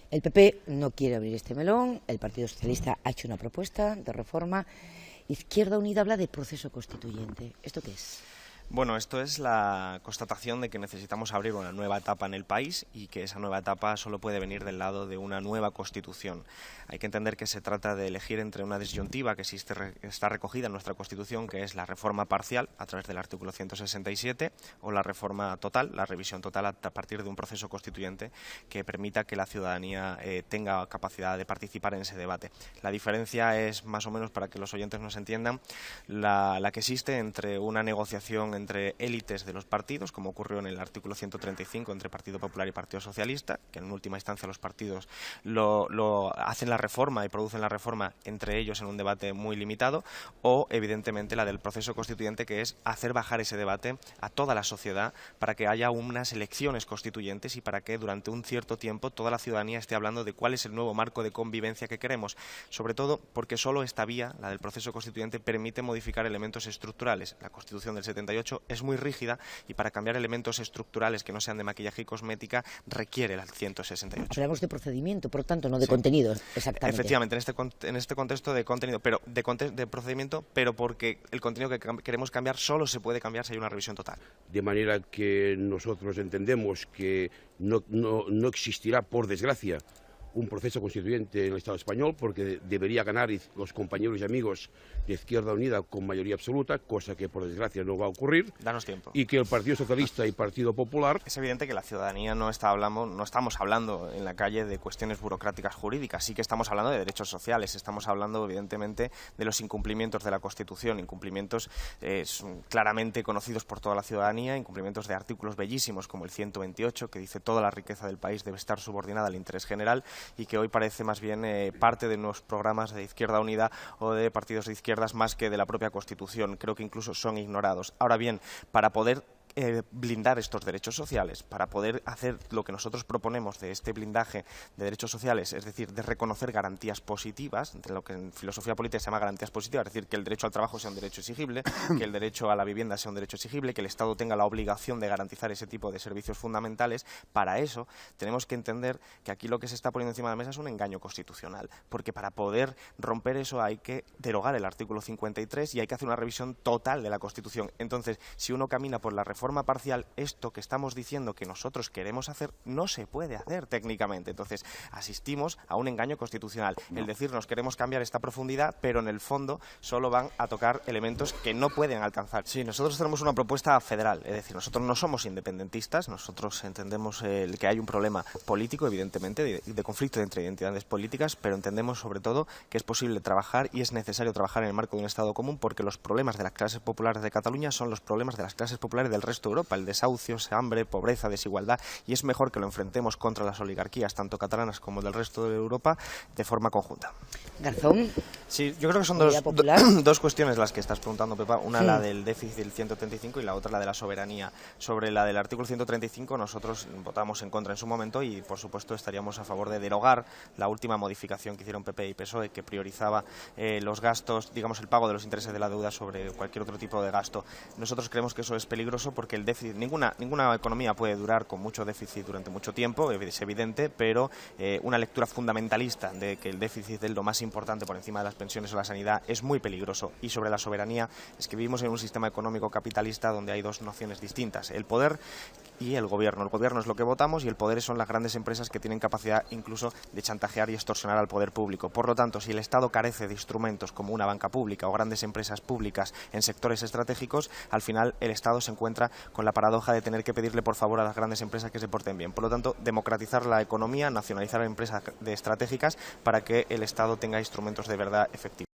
El PP no quiere abrir este melón, el Partido Socialista ha hecho una propuesta de reforma, Izquierda Unida habla de proceso constituyente. ¿Esto qué es? Bueno, esto es la constatación de que necesitamos abrir una nueva etapa en el país y que esa nueva etapa solo puede venir del lado de una nueva Constitución. Hay que entender que se trata de elegir entre una disyuntiva que está recogida en nuestra Constitución, que es la reforma parcial a través del artículo 167, o la reforma total, la revisión total a partir de un proceso constituyente que permita que la ciudadanía tenga capacidad de participar en ese debate. La diferencia es, más o menos, para que los oyentes nos entiendan, la que existe entre una negociación entre élites de los partidos, como ocurrió en el artículo 135 entre Partido Popular y Partido Socialista, que en última instancia los partidos lo hacen la reforma y producen la reforma entre ellos en un debate muy limitado, o evidentemente la del proceso constituyente, que es hacer bajar ese debate a toda la sociedad para que haya unas elecciones constituyentes y para que durante un cierto tiempo toda la ciudadanía esté hablando de cuál es el nuevo marco de convivencia que queremos, sobre todo porque solo esta vía, la del proceso constituyente, permite modificar elementos estructurales. La Constitución del 78 es muy rígida y para cambiar elementos estructurales que no sean de maquillaje y cosmética requiere la 168. Hablamos de procedimiento, por tanto, no de contenido, exactamente. Efectivamente, en este contexto de contenido, pero de procedimiento, pero porque el contenido que queremos cambiar solo se puede cambiar si hay una revisión total. De manera que nosotros entendemos que no existirá, por desgracia, un proceso constituyente en el Estado español, porque debería ganar los compañeros y amigos de Izquierda Unida con mayoría absoluta, cosa que por desgracia no va a ocurrir. Danos tiempo. Y que el Partido Socialista y Partido Popular... Es evidente que la ciudadanía no estamos hablando en la calle de cuestiones burocráticas jurídicas, sí que estamos hablando de derechos sociales, estamos hablando evidentemente de los incumplimientos de la Constitución, incumplimientos claramente conocidos por toda la ciudadanía, incumplimientos de artículos bellísimos como el 128, que dice toda la riqueza del país debe estar subordinada al interés general, y que hoy parece más bien parte de los programas de Izquierda Unida o de partidos de izquierdas más que de la propia Constitución. Creo que incluso son ignorados. Ahora bien, para poder blindar estos derechos sociales, para poder hacer lo que nosotros proponemos de este blindaje de derechos sociales, es decir, de reconocer garantías positivas, de lo que en filosofía política se llama garantías positivas, es decir, que el derecho al trabajo sea un derecho exigible, que el derecho a la vivienda sea un derecho exigible, que el Estado tenga la obligación de garantizar ese tipo de servicios fundamentales. Para eso tenemos que entender que aquí lo que se está poniendo encima de la mesa es un engaño constitucional, porque para poder romper eso hay que derogar el artículo 53 y hay que hacer una revisión total de la Constitución. Entonces, si uno camina por la reforma parcial, esto que estamos diciendo que nosotros queremos hacer no se puede hacer técnicamente. Entonces asistimos a un engaño constitucional. El decirnos queremos cambiar esta profundidad, pero en el fondo solo van a tocar elementos que no pueden alcanzar. Sí, nosotros tenemos una propuesta federal, es decir, nosotros no somos independentistas, nosotros entendemos que hay un problema político, evidentemente, de conflicto entre identidades políticas, pero entendemos sobre todo que es posible trabajar y es necesario trabajar en el marco de un Estado común, porque los problemas de las clases populares de Cataluña son los problemas de las clases populares del resto de Europa, el desahucio, hambre, pobreza, desigualdad, y es mejor que lo enfrentemos contra las oligarquías, tanto catalanas como del resto de Europa, de forma conjunta. Garzón. Sí, yo creo que son dos cuestiones las que estás preguntando, Pepa. Una, la del déficit del 135, y la otra, la de la soberanía. Sobre la del artículo 135, nosotros votamos en contra en su momento y, por supuesto, estaríamos a favor de derogar la última modificación que hicieron PP y PSOE, que priorizaba los gastos, digamos, el pago de los intereses de la deuda sobre cualquier otro tipo de gasto. Nosotros creemos que eso es peligroso porque el déficit, ninguna economía puede durar con mucho déficit durante mucho tiempo, es evidente, pero una lectura fundamentalista de que el déficit es lo más importante por encima de las pensiones o la sanidad es muy peligroso. Y sobre la soberanía, es que vivimos en un sistema económico capitalista donde hay dos nociones distintas, el poder y el gobierno. El gobierno es lo que votamos y el poder son las grandes empresas que tienen capacidad incluso de chantajear y extorsionar al poder público. Por lo tanto, si el Estado carece de instrumentos como una banca pública o grandes empresas públicas en sectores estratégicos, al final el Estado se encuentra con la paradoja de tener que pedirle por favor a las grandes empresas que se porten bien. Por lo tanto, democratizar la economía, nacionalizar empresas estratégicas para que el Estado tenga instrumentos de verdad efectivos.